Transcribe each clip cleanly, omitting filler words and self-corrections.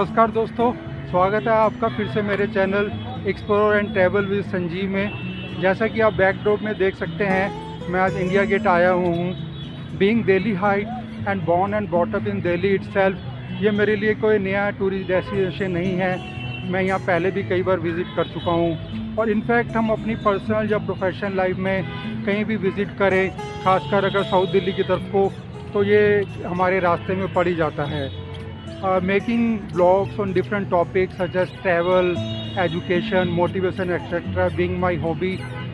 नमस्कार दोस्तों, स्वागत है आपका फिर से मेरे channel explore and travel with Sanjeev में। जैसा कि आप बैकड्रॉप में देख सकते हैं, मैं आज इंडिया गेट आया हूँ। Being Delhi height and born and brought up in Delhi itself, ये मेरे लिए कोई नया टूरिस्ट डेस्टिनेशन नहीं है। मैं यहाँ पहले भी कई बार विज़िट कर चुका हूँ और इनफैक्ट हम अपनी पर्सनल या प्रोफेशनल लाइफ में कहीं भी विज़िट करें, खासकर अगर साउथ दिल्ली की तरफ को, तो ये हमारे रास्ते में पड़ ही जाता है। Making blogs on different topics such as travel, education, motivation, etc. being my hobby,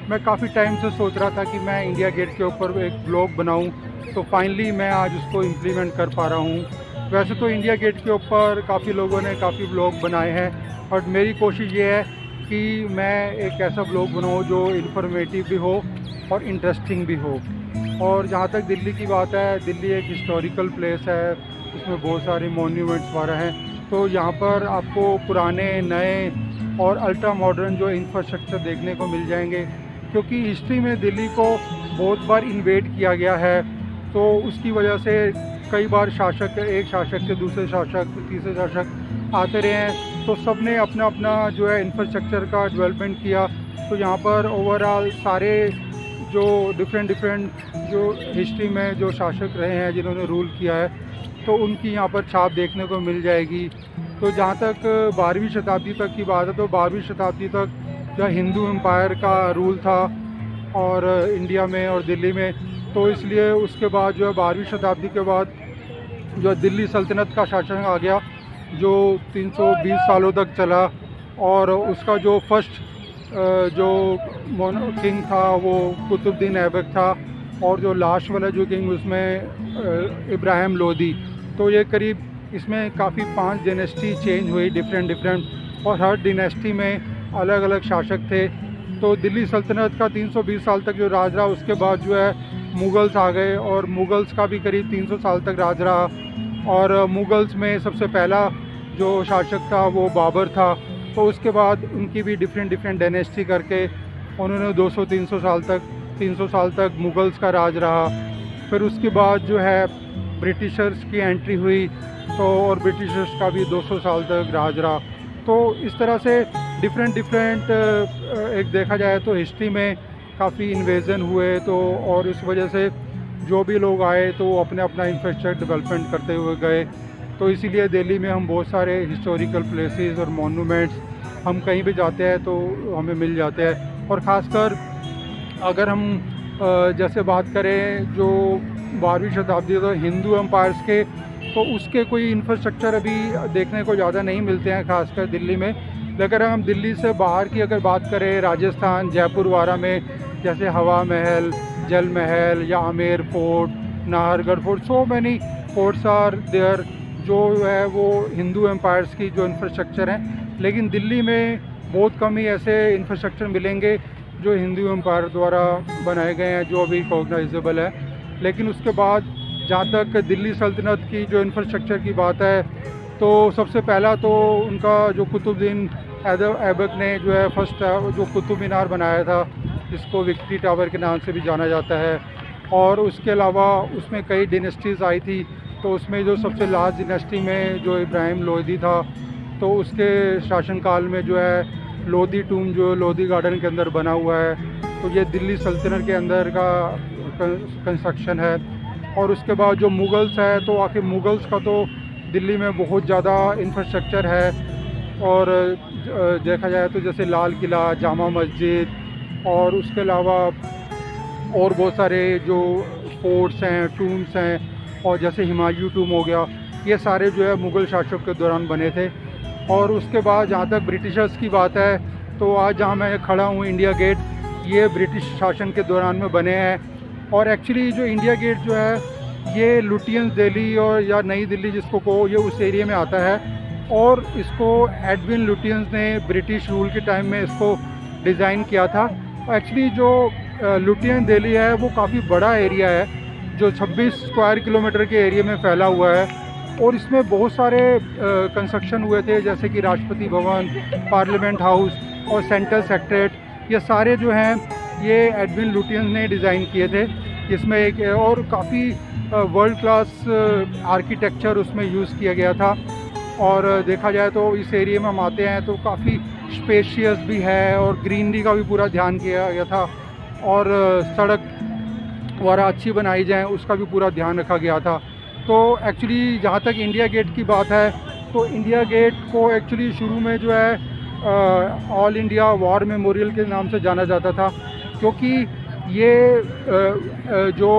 मैं काफ़ी टाइम से सोच रहा था कि मैं इंडिया गेट के ऊपर एक ब्लॉग बनाऊं, तो फाइनली मैं आज उसको इम्प्लीमेंट कर पा रहा हूं। वैसे तो इंडिया गेट के ऊपर काफ़ी लोगों ने काफ़ी ब्लॉग बनाए हैं, और मेरी कोशिश ये है कि मैं एक ऐसा ब्लॉग बनाऊं जो इन्फॉर्मेटिव भी हो और इंटरेस्टिंग भी हो। और जहाँ तक दिल्ली की बात है, दिल्ली एक हिस्टोरिकल प्लेस है, इसमें बहुत सारे मॉन्यूमेंट्स वगैरह हैं। तो यहाँ पर आपको पुराने, नए और अल्ट्रा मॉडर्न जो इंफ्रास्ट्रक्चर देखने को मिल जाएंगे, क्योंकि हिस्ट्री में दिल्ली को बहुत बार इन्वेड किया गया है। तो उसकी वजह से कई बार शासक, एक शासक से दूसरे शासक, तीसरे शासक आते रहे हैं, तो सब ने अपना अपना जो है इंफ्रास्ट्रक्चर का डेवलपमेंट किया। तो यहाँ पर ओवरऑल सारे जो डिफरेंट जो हिस्ट्री में जो शासक रहे हैं, जिन्होंने रूल किया है, तो उनकी यहाँ पर छाप देखने को मिल जाएगी। तो जहाँ तक 12वीं शताब्दी तक की बात है, तो 12वीं शताब्दी तक जो हिंदू एम्पायर का रूल था और इंडिया में और दिल्ली में, तो इसलिए उसके बाद जो है 12वीं शताब्दी के बाद जो दिल्ली सल्तनत का शासन आ गया, जो 320 सालों तक चला। और उसका जो फर्स्ट जो किंग था वो कुतुबुद्दीन ऐबक था, और जो लास्ट वाला जो किंग उसमें इब्राहिम लोदी। तो ये करीब इसमें काफ़ी 5 डायनेस्टी चेंज हुई, डिफरेंट, और हर डायनेस्टी में अलग अलग शासक थे। तो दिल्ली सल्तनत का 320 साल तक जो राज रहा, उसके बाद जो है मुग़ल्स आ गए, और मुग़ल्स का भी करीब 300 साल तक राज रहा। और मुग़ल्स में सबसे पहला जो शासक था वो बाबर था। तो उसके बाद उनकी भी डिफरेंट डायनेस्टी करके उन्होंने 300 साल तक मुग़ल्स का राज रहा। फिर उसके बाद जो है ब्रिटिशर्स की एंट्री हुई, तो और ब्रिटिशर्स का भी 200 साल तक राज रहा। तो इस तरह से डिफरेंट एक देखा जाए तो हिस्ट्री में काफ़ी इन्वेजन हुए। तो और इस वजह से जो भी लोग आए तो वो अपने अपना इंफ्रास्ट्रक्चर डेवलपमेंट करते हुए गए। तो इसीलिए दिल्ली में हम बहुत सारे हिस्टोरिकल प्लेसेस और मॉन्यूमेंट्स, हम कहीं भी जाते हैं तो हमें मिल जाते हैं। और ख़ासकर अगर हम जैसे बात करें जो 12वीं शताब्दी तो हिंदू एम्पायर्स के, तो उसके कोई इंफ्रास्ट्रक्चर अभी देखने को ज़्यादा नहीं मिलते हैं, खासकर दिल्ली में। लेकिन अगर हम दिल्ली से बाहर की अगर बात करें, राजस्थान, जयपुर वगैरह में, जैसे हवा महल, जल महल या Amer fort, Nahargarh fort, so many forts are there, जो है वो हिंदू एम्पायर्स की जो इंफ्रास्ट्रक्चर हैं। लेकिन दिल्ली में बहुत कम ही ऐसे इंफ्रास्ट्रक्चर मिलेंगे जो हिंदू एम्पायर द्वारा बनाए गए हैं, जो अभी रिकॉग्नाइजेबल है। लेकिन उसके बाद जहाँ तक दिल्ली सल्तनत की जो इंफ्रास्ट्रक्चर की बात है, तो सबसे पहला तो उनका जो कुतुबुद्दीन ऐबक ने जो है फर्स्ट जो कुतुब मीनार बनाया था, जिसको विक्ट्री टावर के नाम से भी जाना जाता है। और उसके अलावा उसमें कई डिनेस्टीज़ आई थी, तो उसमें जो सबसे लास्ट डिनेस्टी में जो इब्राहिम लोदी था, तो उसके शासनकाल में जो है लोदी टूम जो लोदी गार्डन के अंदर बना हुआ है। तो ये दिल्ली सल्तनत के अंदर का कंस्ट्रक्शन है। और उसके बाद जो मुग़ल्स है, तो आखिर मुग़ल्स का तो दिल्ली में बहुत ज़्यादा इंफ्रास्ट्रक्चर है। और देखा जाए तो जैसे लाल किला, जामा मस्जिद, और उसके अलावा और बहुत सारे जो फोर्ट्स हैं, टूम्स हैं, और जैसे हुमायूं टूम हो गया, ये सारे जो है मुग़ल शासक के दौरान बने थे। और उसके बाद जहाँ तक ब्रिटिशर्स की बात है, तो आज जहाँ मैं खड़ा हूँ इंडिया गेट, ये ब्रिटिश शासन के दौरान में बने हैं। और एक्चुअली जो इंडिया गेट जो है, ये लुटियंस दिल्ली और या नई दिल्ली जिसको कहो, ये उस एरिया में आता है। और इसको एडविन लुटियंस ने ब्रिटिश रूल के टाइम में इसको डिज़ाइन किया था। एक्चुअली जो लुटियन दिल्ली है वो काफ़ी बड़ा एरिया है, जो 26 स्क्वायर किलोमीटर के एरिया में फैला हुआ है। और इसमें बहुत सारे कंस्ट्रक्शन हुए थे, जैसे कि राष्ट्रपति भवन, पार्लियामेंट हाउस और सेंट्रल सेक्रेटरीट, ये सारे जो हैं ये एडविन लुटियन ने डिज़ाइन किए थे। इसमें एक और काफ़ी वर्ल्ड क्लास आर्किटेक्चर उसमें यूज़ किया गया था। और देखा जाए तो इस एरिया में हम आते हैं तो काफ़ी स्पेशियस भी है और ग्रीनरी का भी पूरा ध्यान किया गया था, और सड़क वगैरह अच्छी बनाई जाए उसका भी पूरा ध्यान रखा गया था। तो एक्चुअली जहाँ तक इंडिया गेट की बात है, तो इंडिया गेट को एक्चुअली शुरू में जो है ऑल इंडिया वॉर मेमोरियल के नाम से जाना जाता था, क्योंकि ये जो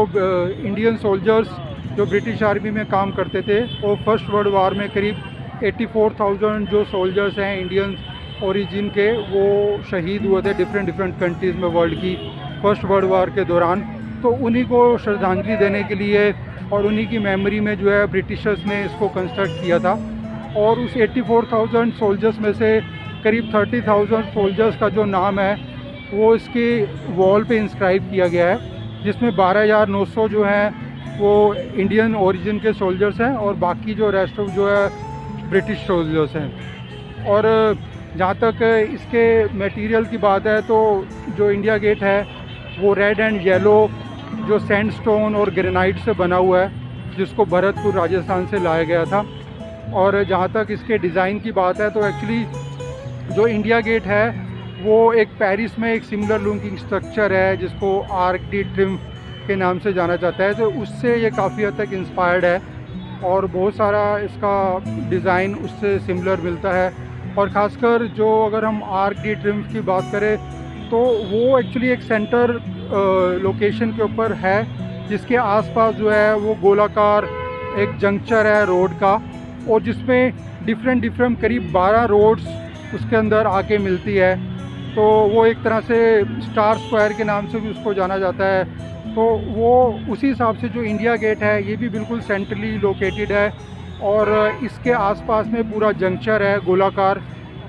इंडियन सोल्जर्स जो ब्रिटिश आर्मी में काम करते थे, वो फर्स्ट वर्ल्ड वार में करीब 84,000 जो सोल्जर्स हैं इंडियन ओरिजिन के, वो शहीद हुए थे डिफरेंट कंट्रीज़ में वर्ल्ड की फर्स्ट वर्ल्ड वार के दौरान। तो उन्हीं को श्रद्धांजलि देने के लिए और उन्हीं की मेमोरी में जो है ब्रिटिशर्स ने इसको कंस्ट्रक्ट किया था। और उस 84,000 सोल्जर्स में से करीब 30,000 सोल्जर्स का जो नाम है वो इसके वॉल पे इंस्क्राइब किया गया है, जिसमें 12,900 जो हैं वो इंडियन ओरिजिन के सोल्जर्स हैं और बाकी जो रेस्ट ऑफ जो है ब्रिटिश सोल्जर्स हैं। और जहाँ तक इसके मटेरियल की बात है, तो जो इंडिया गेट है वो रेड एंड येलो जो सैंडस्टोन और ग्रेनाइट से बना हुआ है, जिसको भरतपुर राजस्थान से लाया गया था। और जहाँ तक इसके डिज़ाइन की बात है, तो एक्चुअली जो इंडिया गेट है वो एक पेरिस में एक सिमिलर लुकिंग स्ट्रक्चर है जिसको आर्क डी ट्रिम्फ के नाम से जाना जाता है, तो उससे ये काफ़ी हद तक इंस्पायर्ड है और बहुत सारा इसका डिज़ाइन उससे सिमिलर मिलता है। और ख़ासकर जो अगर हम आर्क डी ट्रिम्फ की बात करें, तो वो एक्चुअली एक सेंटर लोकेशन के ऊपर है, जिसके आसपास जो है वो गोलाकार एक जंक्चर है रोड का, और जिसमें डिफरेंट करीब 12 रोड्स उसके अंदर आके मिलती है। तो वो एक तरह से स्टार स्क्वायर के नाम से भी उसको जाना जाता है। तो वो उसी हिसाब से जो इंडिया गेट है ये भी बिल्कुल सेंट्रली लोकेटेड है, और इसके आसपास में पूरा जंक्चर है गोलाकार,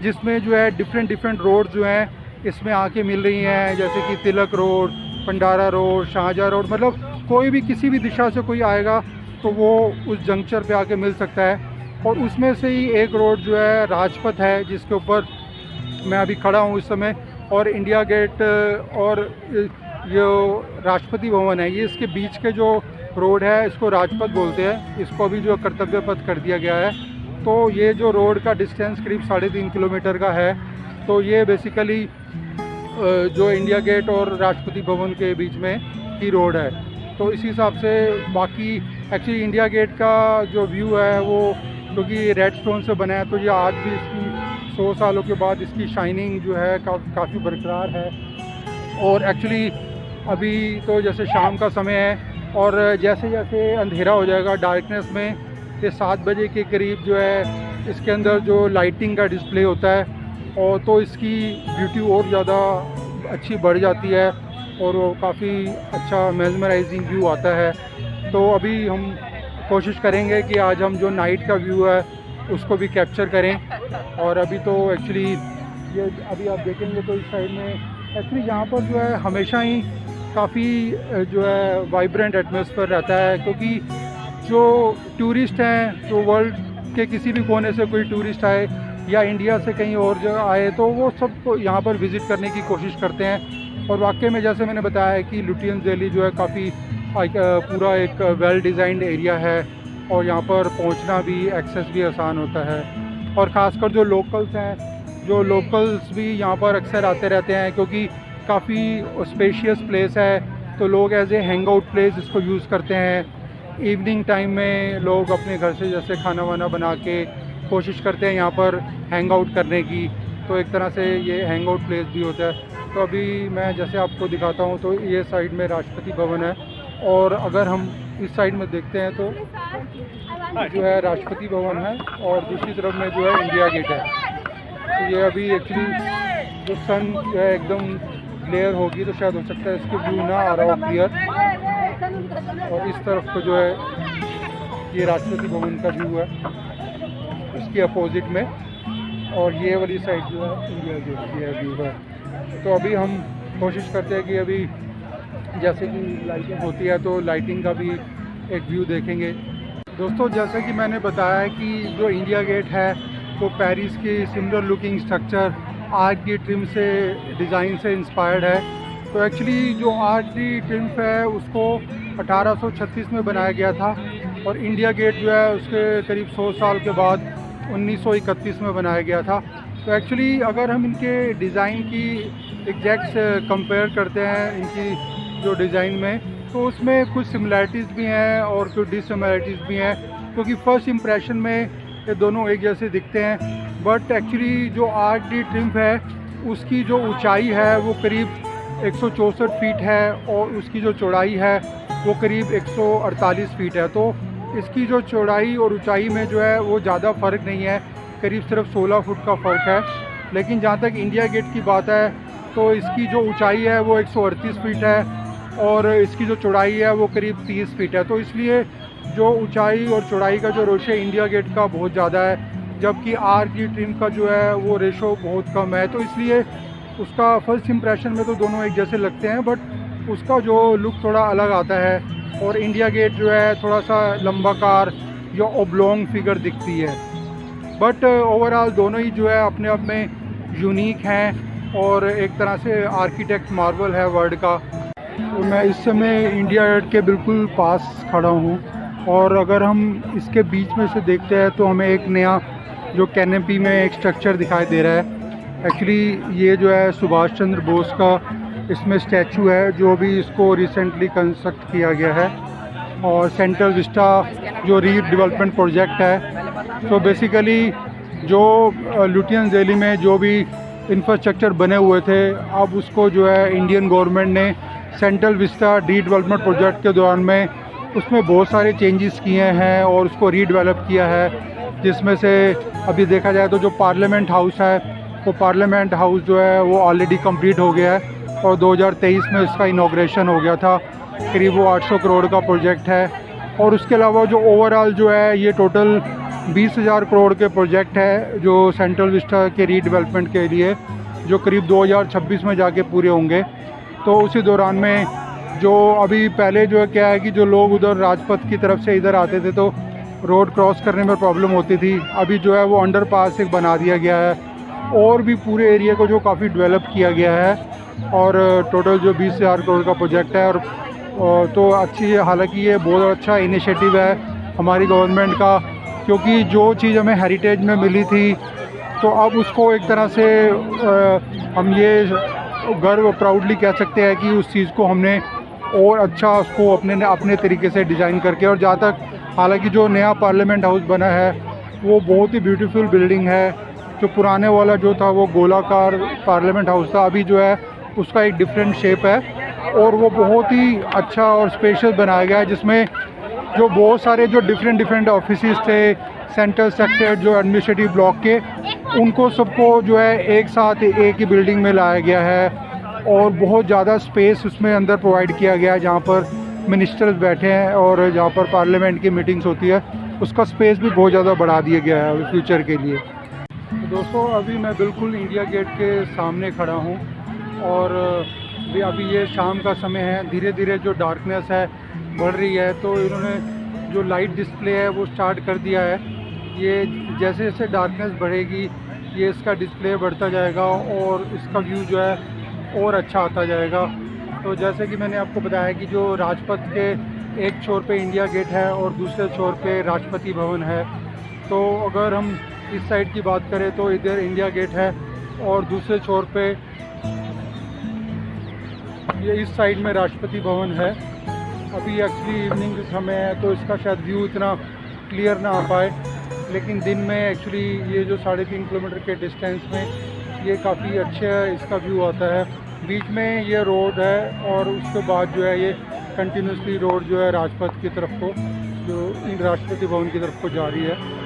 जिसमें जो है डिफरेंट रोड जो हैं इसमें आके मिल रही हैं, जैसे कि Tilak road, Pandara road, Shahjahan road, मतलब कोई भी किसी भी दिशा से कोई आएगा तो वो उस जंक्चर पे आके मिल सकता है। और उसमें से ही एक रोड जो है राजपथ है, जिसके ऊपर मैं अभी खड़ा हूँ इस समय, और इंडिया गेट और जो राष्ट्रपति भवन है ये इसके बीच के जो रोड है इसको राजपथ बोलते हैं। इसको अभी जो कर्तव्य पथ कर दिया गया है, तो ये जो रोड का डिस्टेंस करीब 3.5 किलोमीटर का है। तो ये बेसिकली जो इंडिया गेट और राष्ट्रपति भवन के बीच में की रोड है। तो इसी हिसाब से बाकी एक्चुअली इंडिया गेट का जो व्यू है वो क्योंकि रेड स्टोन से बना है, तो ये आज भी इसकी 100 सालों के बाद इसकी शाइनिंग जो है काफ़ी बरकरार है। और एक्चुअली अभी तो जैसे शाम का समय है और जैसे जैसे अंधेरा हो जाएगा डार्कनेस में, ये 7 बजे के करीब जो है इसके अंदर जो लाइटिंग का डिस्प्ले होता है, और तो इसकी ब्यूटी और ज़्यादा अच्छी बढ़ जाती है और वो काफ़ी अच्छा मेस्मराइजिंग व्यू आता है। तो अभी हम कोशिश करेंगे कि आज हम जो नाइट का व्यू है उसको भी कैप्चर करें। और अभी तो एक्चुअली ये अभी आप देखेंगे तो इस साइड में एक्चुअली यहाँ पर जो है हमेशा ही काफ़ी जो है वाइब्रेंट एटमॉस्फेयर रहता है, क्योंकि जो टूरिस्ट हैं, जो वर्ल्ड के किसी भी कोने से कोई टूरिस्ट आए या इंडिया से कहीं और जगह आए, तो वो सब यहाँ पर विज़िट करने की कोशिश करते हैं। और वाकई में जैसे मैंने बताया है कि लुटियंस वैली जो है काफ़ी पूरा एक वेल डिज़ाइंड एरिया है, और यहाँ पर पहुँचना भी एक्सेस भी आसान होता है। और ख़ासकर जो लोकल्स हैं, जो लोकल्स भी यहाँ पर अक्सर आते रहते हैं, क्योंकि काफ़ी स्पेशियस प्लेस है, तो लोग as a hang out place इसको यूज़ करते हैं। इवनिंग टाइम में लोग अपने घर से जैसे खाना वाना बना के कोशिश करते हैं यहाँ पर हैंग आउट करने की, तो एक तरह से ये हैंग आउट प्लेस भी होता है। तो अभी मैं जैसे आपको दिखाता हूँ, तो ये साइड में राष्ट्रपति भवन है, और अगर हम इस साइड में देखते हैं तो जो है राष्ट्रपति भवन है, और दूसरी तरफ में जो है इंडिया गेट है। तो ये अभी एक्चुअली जो सन जो है एकदम क्लियर होगी तो शायद हो सकता है इसके व्यू ना आ रहा हो क्लियर। और इस तरफ को जो है ये राष्ट्रपति भवन का व्यू है इसके अपोजिट में, और ये वाली साइड जो है इंडिया गेट ये व्यू है। तो अभी हम कोशिश करते हैं कि अभी जैसे कि लाइटिंग होती है तो लाइटिंग का भी एक व्यू देखेंगे। दोस्तों, जैसा कि मैंने बताया कि जो इंडिया गेट है वो पेरिस की similar looking structure arc D triumph से डिज़ाइन से इंस्पायर्ड है। तो एक्चुअली जो आर्क डी ट्रिम्फ है उसको 1836 में बनाया गया था, और इंडिया गेट जो है उसके करीब 100 साल के बाद 1931 में बनाया गया था। तो एक्चुअली अगर हम इनके डिज़ाइन की एग्जैक्ट कंपेयर करते हैं इनकी जो डिज़ाइन में, तो उसमें कुछ सिमिलैरिटीज़ भी हैं और कुछ डिससिमिलैरिटीज़ भी हैं, क्योंकि फ़र्स्ट इम्प्रेशन में ये दोनों एक जैसे दिखते हैं। बट एक्चुअली जो आर्क डी ट्रिम्फ है उसकी जो ऊंचाई है वो करीब 164 फीट है और उसकी जो चौड़ाई है वो करीब 148 फीट है। तो इसकी जो चौड़ाई और ऊंचाई में जो है वो ज़्यादा फ़र्क नहीं है, करीब सिर्फ 16 फुट का फ़र्क है। लेकिन जहाँ तक इंडिया गेट की बात है तो इसकी जो ऊंचाई है वो 138 फीट है और इसकी जो चौड़ाई है वो करीब 30 फीट है। तो इसलिए जो ऊंचाई और चौड़ाई का जो रेशो इंडिया गेट का बहुत ज़्यादा है, जबकि आर्क डी ट्रिम्फ का जो है वो रेशो बहुत कम है। तो इसलिए उसका फर्स्ट इम्प्रेशन में तो दोनों एक जैसे लगते हैं, बट उसका जो लुक थोड़ा अलग आता है और इंडिया गेट जो है थोड़ा सा लंबा कार या ओब्लोंग फिगर दिखती है। बट ओवरऑल दोनों ही जो है अपने आप में यूनिक हैं और एक तरह से आर्किटेक्ट मार्वल है वर्ल्ड का। तो मैं इस समय इंडिया गेट के बिल्कुल पास खड़ा हूँ और अगर हम इसके बीच में से देखते हैं तो हमें एक नया जो कैनोपी में एक स्ट्रक्चर दिखाई दे रहा है। एक्चुअली ये जो है सुभाष चंद्र बोस का इसमें स्टैचू है जो भी इसको रिसेंटली कंस्ट्रक्ट किया गया है, और सेंट्रल विस्टा जो रीडेवलपमेंट प्रोजेक्ट है। तो बेसिकली जो लुटियन वैली में जो भी इंफ्रास्ट्रक्चर बने हुए थे, अब उसको जो है इंडियन गवर्नमेंट ने सेंट्रल विस्टा रीडेवलपमेंट प्रोजेक्ट के दौरान में उसमें बहुत सारे चेंजेस किए हैं और उसको रीडेवलप किया है। जिसमें से अभी देखा जाए तो जो पार्लियामेंट हाउस है वो पार्लियामेंट हाउस जो है वो ऑलरेडी कंप्लीट हो गया है और 2023 में इसका इनॉग्रेशन हो गया था। करीब वो 800 करोड़ का प्रोजेक्ट है। और उसके अलावा जो ओवरऑल जो है ये टोटल 20,000 करोड़ के प्रोजेक्ट है जो सेंट्रल विस्टा के रीडेवलपमेंट के लिए, जो करीब 2026 में जाके पूरे होंगे। तो उसी दौरान में जो अभी पहले जो है क्या है कि जो लोग उधर राजपथ की तरफ से इधर आते थे तो रोड क्रॉस करने में प्रॉब्लम होती थी। अभी जो है वो अंडरपास एक बना दिया गया है और भी पूरे एरिया को जो काफ़ी डेवलप किया गया है। और टोटल जो 20,000 करोड़ का प्रोजेक्ट है और तो अच्छी है। हालांकि ये बहुत अच्छा इनिशिएटिव है हमारी गवर्नमेंट का, क्योंकि जो चीज़ हमें हेरिटेज में मिली थी तो अब उसको एक तरह से हम ये गर्व प्राउडली कह सकते हैं कि उस चीज़ को हमने और अच्छा उसको अपने तरीके से डिज़ाइन करके, और जहाँ तक हालांकि जो नया पार्लियामेंट हाउस बना है वो बहुत ही ब्यूटीफुल बिल्डिंग है। जो पुराने वाला जो था वो गोलाकार पार्लियामेंट हाउस था, अभी जो है उसका एक डिफरेंट शेप है और वो बहुत ही अच्छा और स्पेशियस बनाया गया है, जिसमें जो बहुत सारे जो डिफरेंट ऑफिसेस थे सेंट्रल सेक्टर जो एडमिनिस्ट्रेटिव ब्लॉक के, उनको सबको जो है एक साथ एक ही बिल्डिंग में लाया गया है और बहुत ज़्यादा स्पेस उसमें अंदर प्रोवाइड किया गया है जहाँ पर मिनिस्टर्स बैठे हैं और जहाँ पर पार्लियामेंट की मीटिंग्स होती है उसका स्पेस भी बहुत ज़्यादा बढ़ा दिया गया है फ्यूचर के लिए। तो दोस्तों अभी मैं बिल्कुल इंडिया गेट के सामने खड़ा हूँ और अभी ये शाम का समय है। धीरे धीरे जो डार्कनेस है बढ़ रही है, तो इन्होंने जो लाइट डिस्प्ले है वो स्टार्ट कर दिया है। ये जैसे जैसे डार्कनेस बढ़ेगी ये इसका डिस्प्ले बढ़ता जाएगा और इसका व्यू जो है और अच्छा आता जाएगा। तो जैसे कि मैंने आपको बताया कि जो राजपथ के एक छोर पे इंडिया गेट है और दूसरे छोर पे राष्ट्रपति भवन है। तो अगर हम इस साइड की बात करें तो इधर इंडिया गेट है और दूसरे छोर पे ये इस साइड में राष्ट्रपति भवन है। अभी एक्चुअली इवनिंग का समय है तो इसका शायद व्यू इतना क्लियर ना आ पाए, लेकिन दिन में एक्चुअली ये जो 3.5 किलोमीटर के डिस्टेंस में ये काफ़ी अच्छा इसका व्यू आता है। बीच में ये रोड है और उसके बाद जो है ये कंटिन्यूसली रोड जो है राजपथ की तरफ को, जो इन राष्ट्रपति भवन की तरफ को जा रही है।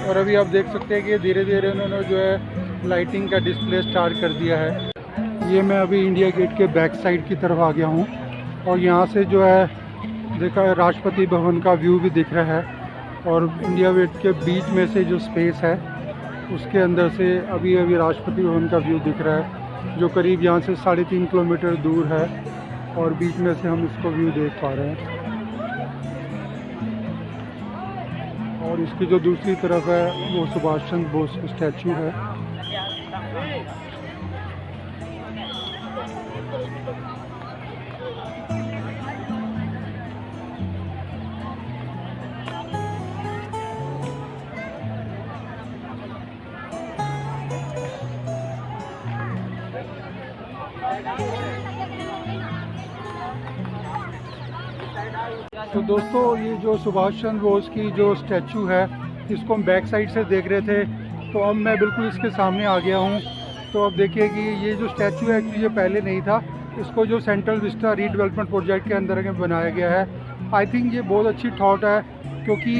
और अभी आप देख सकते हैं कि धीरे धीरे उन्होंने जो है लाइटिंग का डिस्प्ले स्टार्ट कर दिया है। ये मैं अभी इंडिया गेट के बैक साइड की तरफ आ गया हूँ और यहाँ से जो है देखा राष्ट्रपति भवन का व्यू भी दिख रहा है और इंडिया गेट के बीच में से जो स्पेस है उसके अंदर से अभी राष्ट्रपति भवन का व्यू दिख रहा है, जो करीब यहाँ से 3.5 किलोमीटर दूर है और बीच में से हम इसको व्यू देख पा रहे हैं। और इसकी जो दूसरी तरफ है वो सुभाष चंद्र बोस का स्टैचू है। तो दोस्तों ये जो सुभाष चंद्र बोस की जो स्टैचू है इसको हम बैक साइड से देख रहे थे, तो अब मैं बिल्कुल इसके सामने आ गया हूँ। तो अब देखिए कि ये जो स्टैचू है एक्चुअली ये पहले नहीं था, इसको जो सेंट्रल विस्टा रीडेवलपमेंट प्रोजेक्ट के अंदर बनाया गया है। आई थिंक ये बहुत अच्छी थॉट है, क्योंकि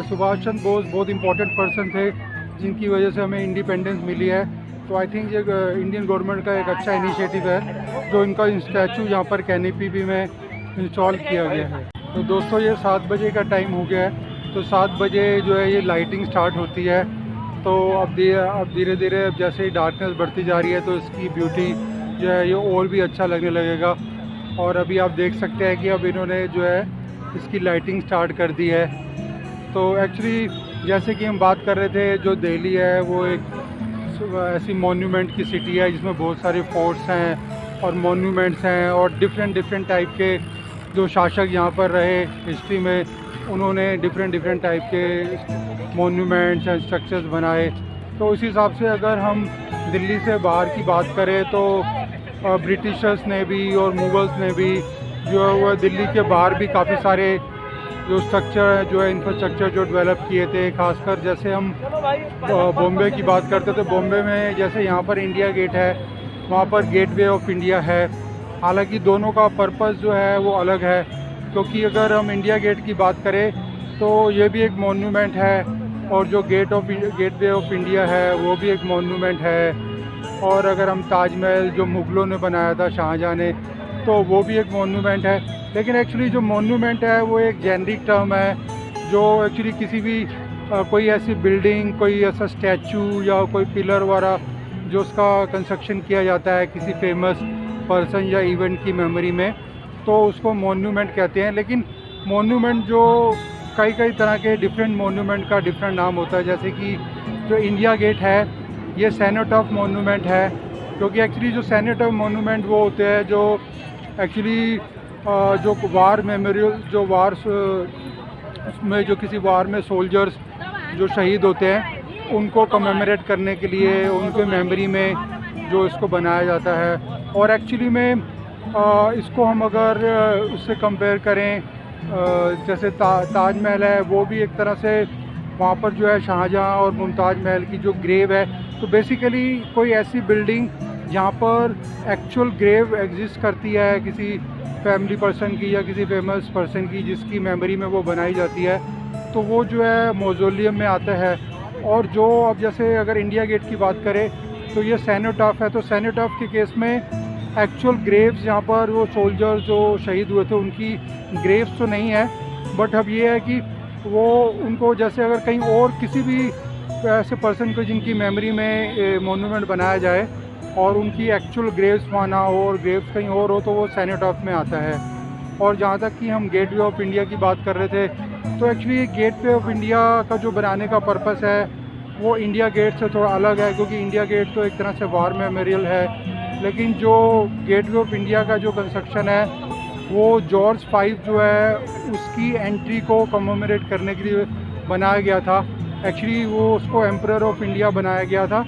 सुभाष चंद्र बोस बहुत इंपॉर्टेंट पर्सन थे जिनकी वजह से हमें इंडिपेंडेंस मिली है। तो आई थिंक ये इंडियन गवर्नमेंट का एक अच्छा इनिशिएटिव है जो इनका स्टैचू यहाँ पर कैनेपी भी में इंस्टॉल किया गया है। तो दोस्तों ये 7 बजे का टाइम हो गया है, तो 7 बजे जो है ये लाइटिंग स्टार्ट होती है। तो अब धीरे धीरे अब जैसे ही डार्कनेस बढ़ती जा रही है तो इसकी ब्यूटी जो है ये और भी अच्छा लगने लगेगा। और अभी आप देख सकते हैं कि अब इन्होंने जो है इसकी लाइटिंग स्टार्ट कर दी है। तो एक्चुअली जैसे कि हम बात कर रहे थे, जो दिल्ली है वो एक ऐसी मॉन्यूमेंट की सिटी है जिसमें बहुत सारे फोर्ट्स हैं और मॉन्यूमेंट्स हैं, और डिफरेंट टाइप के जो शासक यहाँ पर रहे हिस्ट्री में, उन्होंने डिफरेंट टाइप के मॉन्यूमेंट्स एंड स्ट्रक्चर्स बनाए। तो उस हिसाब से अगर हम दिल्ली से बाहर की बात करें तो ब्रिटिशर्स ने भी और मुगल्स ने भी जो है वह दिल्ली के बाहर भी काफ़ी सारे जो स्ट्रक्चर है जो है इंफ्रास्ट्रक्चर जो डेवलप किए थे। खासकर जैसे हम बॉम्बे की बात करते तो बॉम्बे में जैसे यहाँ पर इंडिया गेट है, वहाँ पर गेटवे ऑफ इंडिया है। हालांकि दोनों का पर्पस जो है वो अलग है, क्योंकि अगर हम इंडिया गेट की बात करें तो ये भी एक मॉन्यूमेंट है, और जो गेटवे ऑफ इंडिया है वो भी एक मॉन्यूमेंट है। और अगर हम ताजमहल जो मुग़लों ने बनाया था शाहजहाँ ने, तो वो भी एक मॉन्यूमेंट है। लेकिन एक्चुअली जो मॉन्यूमेंट है वो एक जेनरिक टर्म है, जो एक्चुअली किसी भी कोई ऐसी बिल्डिंग, कोई ऐसा स्टैचू या कोई पिलर वगैरह जो उसका कंस्ट्रक्शन किया जाता है किसी फेमस पर्सन या इवेंट की मेमोरी में, तो उसको मॉन्यूमेंट कहते हैं। लेकिन मॉन्यूमेंट जो कई तरह के डिफरेंट मॉन्यूमेंट का डिफरेंट नाम होता है। जैसे कि जो इंडिया गेट है ये सेनेटॉफ मॉन्यूमेंट है, क्योंकि एक्चुअली जो सेनेटॉफ मॉन्यूमेंट वो होते हैं जो एक्चुअली जो वार मेमोरियल, जो वार में जो किसी वार में सोल्जर्स जो शहीद होते हैं उनको कमेमोरेट करने के लिए उनके मेमोरी में जो इसको बनाया जाता है। और एक्चुअली में इसको हम अगर उससे कंपेयर करें, जैसे ताजमहल है वो भी एक तरह से वहाँ पर जो है शाहजहाँ और मुमताज़ महल की जो ग्रेव है, तो बेसिकली कोई ऐसी बिल्डिंग जहाँ पर एक्चुअल ग्रेव एग्जिस्ट करती है किसी फैमिली पर्सन की या किसी फेमस पर्सन की जिसकी मेमोरी में वो बनाई जाती है, तो वो जो है मौजोलियम में आता है। और जो अब जैसे अगर इंडिया गेट की बात करें तो ये सेनेटॉफ है, तो सेनेटॉफ के केस में एक्चुअल ग्रेव्स जहाँ पर वो सोल्जर जो शहीद हुए थे उनकी ग्रेव्स तो नहीं है, बट अब ये है कि वो उनको जैसे अगर कहीं और किसी भी ऐसे पर्सन को जिनकी मेमोरी में मॉन्यूमेंट बनाया जाए और उनकी एक्चुअल ग्रेव्स वहाँ ना हो और ग्रेव्स कहीं और हो, तो वो सेनेटॉफ में आता है। और जहाँ तक कि हम गेटवे ऑफ इंडिया की बात कर रहे थे, तो एक्चुअली गेटवे ऑफ इंडिया का जो बनाने का पर्पस है वो इंडिया गेट से थोड़ा अलग है, क्योंकि इंडिया गेट तो एक तरह से वार मेमोरियल है, लेकिन जो गेटवे ऑफ इंडिया का जो कंस्ट्रक्शन है वो जॉर्ज 5 जो है उसकी एंट्री को कमेमोरेट करने के लिए बनाया गया था। एक्चुअली वो उसको एम्परर ऑफ इंडिया बनाया गया था,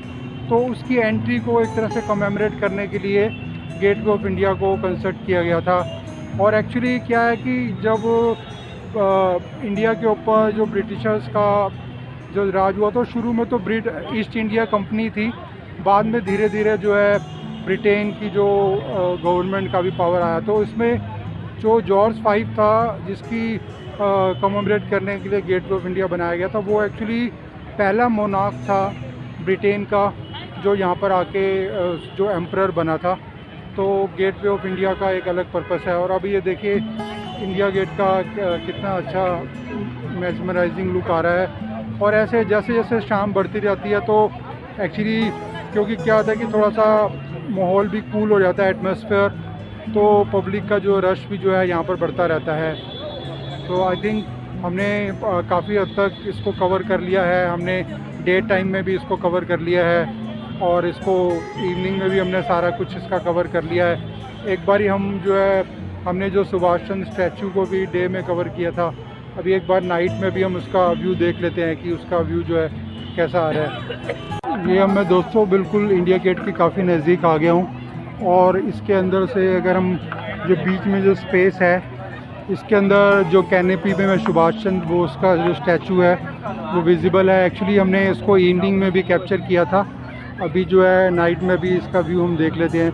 तो उसकी एंट्री को एक तरह से कमेमोरेट करने के लिए गेटवे ऑफ इंडिया को कंस्ट्रक्ट किया गया था। और एक्चुअली क्या है कि जब इंडिया के ऊपर जो ब्रिटिशर्स का जो राज हुआ, तो शुरू में तो ईस्ट इंडिया कंपनी थी, बाद में धीरे धीरे जो है ब्रिटेन की जो गवर्नमेंट का भी पावर आया, तो इसमें जो जॉर्ज 5 था जिसकी कमेमोरेट करने के लिए गेटवे ऑफ इंडिया बनाया गया था, वो एक्चुअली पहला मोनार्क था ब्रिटेन का जो यहाँ पर आके जो एम्परर बना था। तो गेटवे ऑफ इंडिया का एक अलग पर्पस है। और अभी ये देखिए इंडिया गेट का कितना अच्छा मेस्मराइजिंग लुक आ रहा है। और ऐसे जैसे जैसे शाम बढ़ती जाती है तो एक्चुअली क्योंकि क्या होता है कि थोड़ा सा माहौल भी कूल हो जाता है, एटमॉस्फेयर, तो पब्लिक का जो रश भी जो है यहाँ पर बढ़ता रहता है। तो आई थिंक हमने काफ़ी हद तक इसको कवर कर लिया है। हमने डे टाइम में भी इसको कवर कर लिया है और इसको इवनिंग में भी हमने सारा कुछ इसका कवर कर लिया है। एक बार हम जो है हमने जो सुभाष चंद्र स्टैचू को भी डे में कवर किया था, अभी एक बार नाइट में भी हम उसका व्यू देख लेते हैं कि उसका व्यू जो है कैसा आ रहा है। ये अब मैं दोस्तों बिल्कुल इंडिया गेट के काफ़ी नज़दीक आ गया हूँ और इसके अंदर से अगर हम जो बीच में जो स्पेस है इसके अंदर जो कैनेपी में सुभाष चंद्र बोस का जो स्टैचू है वो विजिबल है। एक्चुअली हमने इसको इवनिंग में भी कैप्चर किया था, अभी जो है नाइट में भी इसका व्यू हम देख लेते हैं।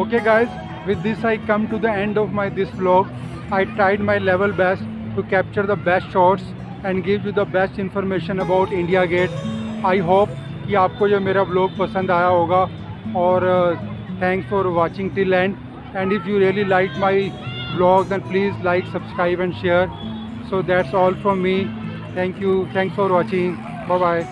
Okay guys, with this I come to the end of this vlog. I tried my level best to capture the best shots and give you the best information about India Gate. I hope कि आपको जो मेरा vlog पसंद आया होगा, और thanks for watching till end, and if you really like my vlog then please like, subscribe and share. So that's all from me. Thank you, thanks for watching. Bye bye.